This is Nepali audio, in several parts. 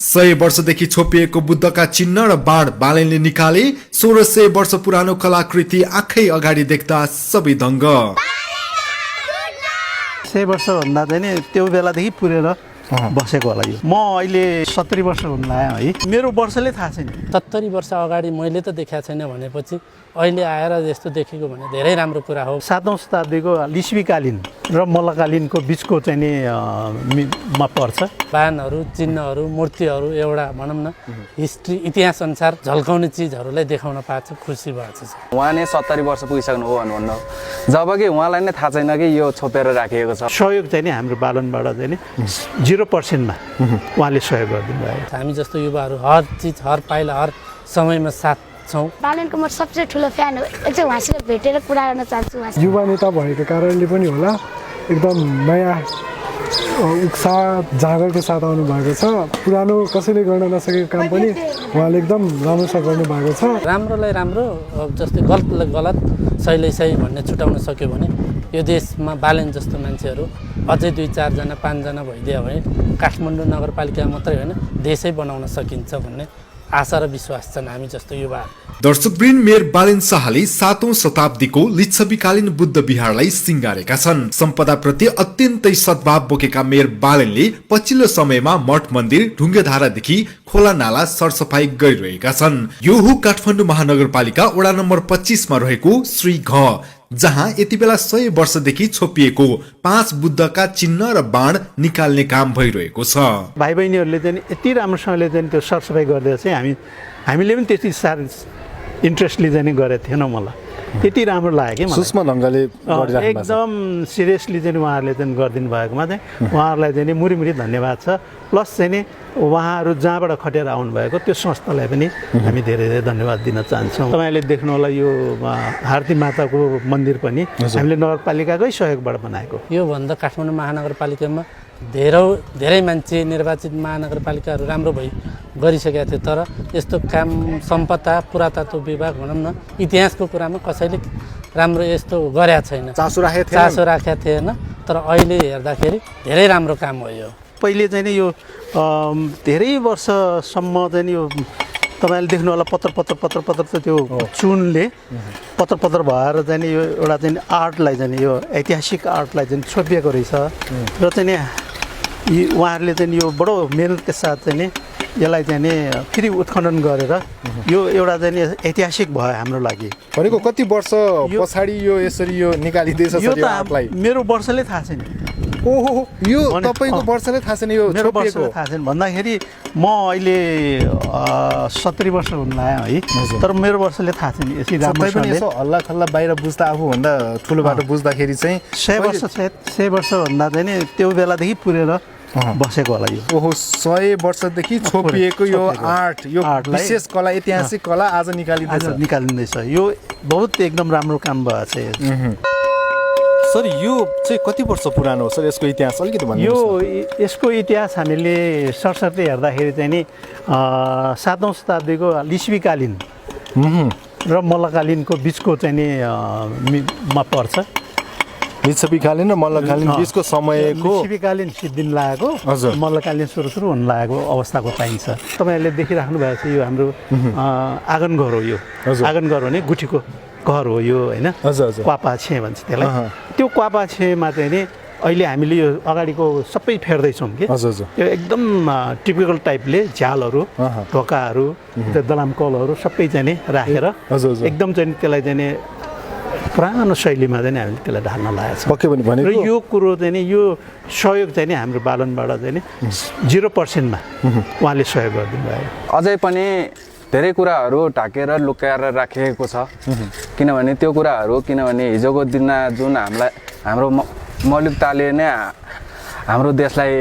100 वर्षदेखि छोपिएको बुद्धका चिन्ह र बाण बालेनले निकाले। 1600 वर्ष पुरानो कलाकृति आँखै अगाडि देख्दा सबै दङ्ग। 100 वर्ष भन्दा चाहिँ नि त्यो बेलादेखि पुरेर बसेको होला यो। म अहिले 70 वर्ष हुन लाग्यो है। मेरो वर्षले थाहा छैन। 70 वर्ष अगाडि मैले त देखाएको छैन भनेपछि अहिले आएर यस्तो देखेको भने धेरै राम्रो कुरा हो। 7औं शताब्दीको लिच्छवीकालीन र मल्लकालीनको बिचको चाहिँ नि मा पर्छ। बाणहरू, चिन्हहरू, मूर्तिहरू एउटा भनौँ न हिस्ट्री इतिहास अनुसार झल्काउने चिजहरूलाई देखाउन पाएको खुसी भएको छ। उहाँ नै 70 वर्ष पुगिसक्नु हो भन्नु जबकि उहाँलाई नै थाहा छैन कि यो छोपेर राखिएको छ। सहयोग चाहिँ नि हाम्रो बालनबाट चाहिँ नि 0% मा उहाँले सहयोग गरिदिनु भयो। हामी जस्तो युवाहरू हर चिज हर पाइला हर समयमा साथ छौँ। बालनको म सबसे ठुलो फ्यान हो। एकचोटि उहाँसित भेटेर कुरा गर्न चाहन्छु। युवा नेता भएको कारणले पनि होला एकदम नयाँ उत्साह जागरको साथ आउनु भएको छ। पुरानो कसैले गर्न नसकेको काम पनि उहाँले एकदम राम्रोसँग गर्नु भएको छ। राम्रोलाई राम्रो जस्तै गलतलाई गलत सहीलाई सही भन्ने छुटाउन सक्यो भने यो देशमा बालेन जस्तो मान्छेहरू अझै 2-4 जना 5 जना भइदियो भने काठमाडौँ नगरपालिका मात्रै होइन देशै बनाउन सकिन्छ भन्ने आशा र विश्वास छन् हामी जस्तो युवाहरू। दर्शकवृन्द, मेयर बालेन शाहले 7औं शताब्दीको लिच्छवीकालीन बुद्ध विहारलाई सिंगारेका छन्। सम्पदा प्रति अत्यन्तै सद्भाव बोकेका मेयर बालेनले पछिल्लो समयमा मठ मन्दिर, ढुङ्गेधारादेखि खोला नाला सरसफाई गरिरहेका छन्। यो हो काठमाडौँ महानगरपालिका वडा नम्बर 25 मा रहेको श्री घ, जहाँ यति बेला 100 वर्षदेखि छोपिएको 5 बुद्धका चिन्ह र बाण निकाल्ने काम भइरहेको छ। भाइ बहिनीहरूले चाहिँ यति राम्रोसँगले चाहिँ त्यो सरसफाइ गर्दै चाहिँ हामीले पनि त्यति साह्रो इन्ट्रेस्टले चाहिँ गरेको थिएन। मलाई त्यति राम्रो लाग्यो कि सूक्ष्म ढङ्गले एकदम सिरियसली चाहिँ उहाँहरूले चाहिँ गरिदिनु भएकोमा चाहिँ उहाँहरूलाई चाहिँ मुरी धन्यवाद छ। प्लस चाहिँ नि उहाँहरू जहाँबाट खटेर आउनुभएको त्यो संस्थालाई पनि हामी धेरै धेरै धन्यवाद दिन चाहन्छौँ। तपाईँले देख्नु होला यो हार्ती माताको मन्दिर पनि हामीले नगरपालिकाकै सहयोगबाट बनाएको। योभन्दा काठमाडौँ महानगरपालिकामा धेरै मान्छे निर्वाचित महानगरपालिकाहरू राम्रो गरिसकेका थिए, तर यस्तो काम सम्पदा पुरातत्व विभाग भनौँ न इतिहासको कुरामा कसैले राम्रो यस्तो गरेका छैन, चासो राखेका थिएन। तर अहिले हेर्दाखेरि धेरै राम्रो काम हो यो। पहिले चाहिँ नि यो धेरै वर्षसम्म चाहिँ नि यो तपाईँले देख्नु होला पत्र त त्यो चुनले पत्र भएर चाहिँ नि यो एउटा चाहिँ आर्टलाई चाहिँ यो ऐतिहासिक आर्टलाई चाहिँ छोपिएको रहेछ। र चाहिँ नि उहाँहरूले चाहिँ यो बडो मेहनतका साथ चाहिँ नि यसलाई चाहिँ नि फेरि उत्खनन गरेर यो एउटा चाहिँ नि ऐतिहासिक भयो हाम्रो लागि। भनेको कति वर्ष पछाडि यो यसरी यो निकालिँदैछ? यो त मेरो वर्षले थाहा छैन। ओहो, यो तपाईँको वर्षले थाहा छैन? यो मेरो वर्षले थाहा छैन भन्दाखेरि म अहिले 70 वर्ष हुन लाग्यो है। तर मेरो वर्षले थाहा छैन। यसो हल्ला खल्ला बाहिर बुझ्दा आफूभन्दा ठुलोबाट बुझ्दाखेरि चाहिँ 100 वर्ष भन्दा चाहिँ नि त्यो बेलादेखि पुरेर बसेको होला यो। ओहो, 100 वर्षदेखि छोपिएको यो आर्ट, यो विशेष कला, ऐतिहासिक कला आज निकालिँदैछ। यो बहुत एकदम राम्रो काम भएको छ। सर, यो चाहिँ कति वर्ष पुरानो हो सर? यसको इतिहास अलिकति भन्नुहोस्। यसको इतिहास हामीले सरसर्ती हेर्दाखेरि चाहिँ नि 7औं शताब्दीको लिच्छवीकालीन र मल्लकालीनको बिचको चाहिँ नि मा पर्छ। लिच्छवीकालीन र मल्लकालीन बिचको समयको लिच्छवीकालीन सिद्धिन लागेको, मल्लकालीन सुरु हुन लागेको अवस्थाको पाइन्छ। तपाईँहरूले देखिराख्नु भएको छ यो हाम्रो आँगन घर हो। यो आँगन घर हो नि गुठीको घर हो यो होइन। क्वापा छे भन्छ त्यसलाई। त्यो क्वापा छेमा चाहिँ नि अहिले हामीले यो अगाडिको सबै फेर्दैछौँ कि त्यो एकदम टिपिकल टाइपले झ्यालहरू, ढोकाहरू, त्यो दलामकलहरू सबै चाहिँ नि राखेर एकदम चाहिँ त्यसलाई चाहिँ नि पुरानो शैलीमा चाहिँ हामीले त्यसलाई ढाल्न लागेको छ। र यो कुरो चाहिँ नि यो सहयोग चाहिँ नि हाम्रो बालनबाट चाहिँ नि 0% मा उहाँले सहयोग गरिदिनु भयो। अझै पनि धेरै कुराहरू ढाकेर लुकाएर राखिएको छ। किनभने त्यो कुराहरू हिजोको दिनमा जुन हाम्रो मौलिकताले नै हाम्रो देशलाई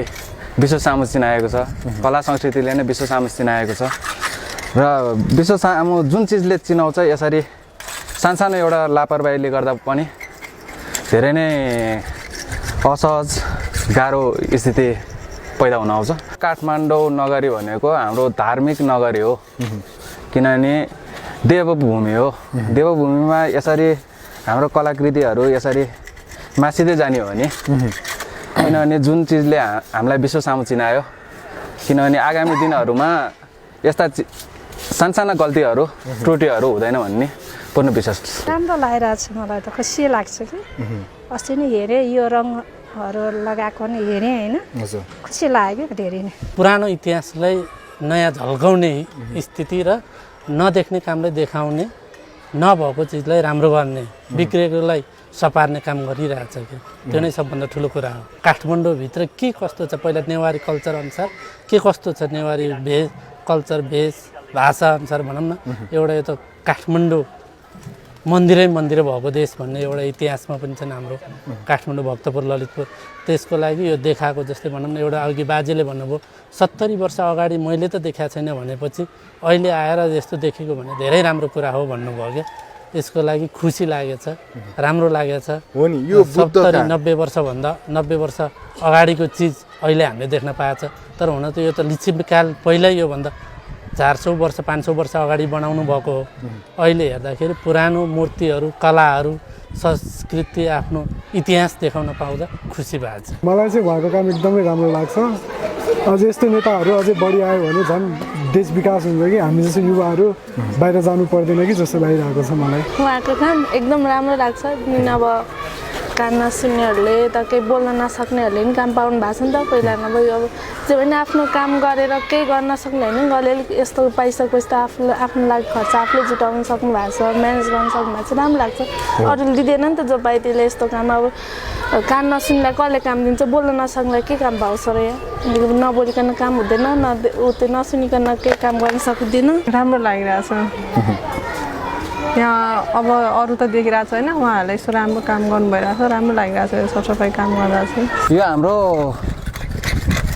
विश्व सामु चिनाएको छ, कला संस्कृतिले नै विश्व सामु चिनाएको छ। र विश्व सामु जुन चिजले चिनाउँछ यसरी सानो एउटा लापरवाहीले गर्दा पनि धेरै नै असहज गाह्रो स्थिति पैदा हुन आउँछ। काठमाडौँ नगरी भनेको हाम्रो धार्मिक नगरी हो, किनभने देवभूमि हो। देवभूमिमा यसरी हाम्रो कलाकृतिहरू यसरी मासिँदै जाने हो भने किनभने जुन चिजले हामीलाई विश्व सामु चिनायो किनभने आगामी दिनहरूमा यस्ता सानसाना गल्तीहरू त्रुटिहरू हुँदैन भन्ने पूर्ण विश्वास छ। राम्रो लागिरहेको छ मलाई त खुसी लाग्छ कि अस्ति नै हेरेँ यो रङहरू लगाएको नि हेरेँ होइन खुसी लाग्यो धेरै नै। पुरानो इतिहासलाई नयाँ झल्काउने स्थिति र नदेख्ने कामलाई देखाउने नभएको चिजलाई राम्रो गर्ने बिग्रेकोलाई सपार्ने काम गरिरहेछ कि त्यो नै सबभन्दा ठुलो कुरा हो। काठमाडौँभित्र के कस्तो छ पहिला नेवारी कल्चर अनुसार के कस्तो छ नेवारी भेष कल्चर भेष भाषा अनुसार भनौँ न एउटा यो त काठमाडौँ मन्दिरै मन्दिर भएको देश भन्ने एउटा इतिहासमा पनि छन् हाम्रो काठमाडौँ भक्तपुर ललितपुर। त्यसको लागि यो देखाएको जस्तै भनौँ न एउटा अघि बाजेले भन्नुभयो 70 वर्ष अगाडि मैले त देखाएको छैन भनेपछि अहिले आएर यस्तो देखेको भने धेरै राम्रो कुरा हो भन्नुभयो क्या। यसको लागि खुसी लागेछ राम्रो लागेछ। हो नि यो 70-90 वर्षभन्दा 90 वर्ष अगाडिको चिज अहिले हामीले देख्न पाएछ। तर हुन त यो त लिच्छविकाल पहिल्यै योभन्दा 400 वर्ष 500 वर्ष अगाडि बनाउनु भएको हो। अहिले हेर्दाखेरि पुरानो मूर्तिहरू कलाहरू संस्कृति आफ्नो इतिहास देखाउन पाउँदा खुसी भएको छ। मलाई चाहिँ उहाँको काम एकदमै राम्रो लाग्छ। अझै यस्तो नेताहरू अझै बढी आयो भने झन् देश विकास हुन्छ कि हामी जस्तो युवाहरू बाहिर जानु पर्दैन कि जस्तो लागिरहेको छ मलाई। उहाँको काम एकदम राम्रो लाग्छ। अब कान नसुन्नेहरूले त केही बोल्न नसक्नेहरूले पनि काम पाउनु भएको छ नि त। पहिला नभए अब जे पनि आफ्नो काम गरेर केही गर्न सक्ने होइन अलिअलि यस्तो पाइसकेपछि त आफ्नो लागि खर्च आफूले जुटाउनु सक्नु भएको छ म्यानेज गर्नु सक्नु भएको छ राम्रो लाग्छ। अरूले दिँदैन नि त जो पायो त्यसले यस्तो काम। अब कान नसुन्नेलाई कसले काम दिन्छ बोल्न नसक्नेलाई के काम पाउँछ र यहाँ नबोलिकन काम हुँदैन त्यो नसुनिकन केही काम गर्न सक्दैन। राम्रो लागिरहेछ यहाँ अब अरू त देखिरहेको छैन उहाँहरूले यसो राम्रो काम गर्नु भइरहेछ राम्रो लागिरहेछ यो सरसफाइ काम गर्दा चाहिँ। यो हाम्रो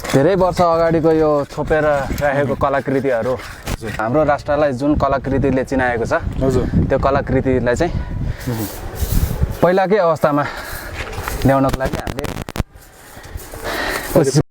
धेरै वर्ष अगाडिको यो छोपेर राखेको कलाकृतिहरू हाम्रो राष्ट्रलाई जुन कलाकृतिले चिनाएको छ त्यो कलाकृतिलाई चाहिँ पहिलाकै अवस्थामा ल्याउनको लागि हामीले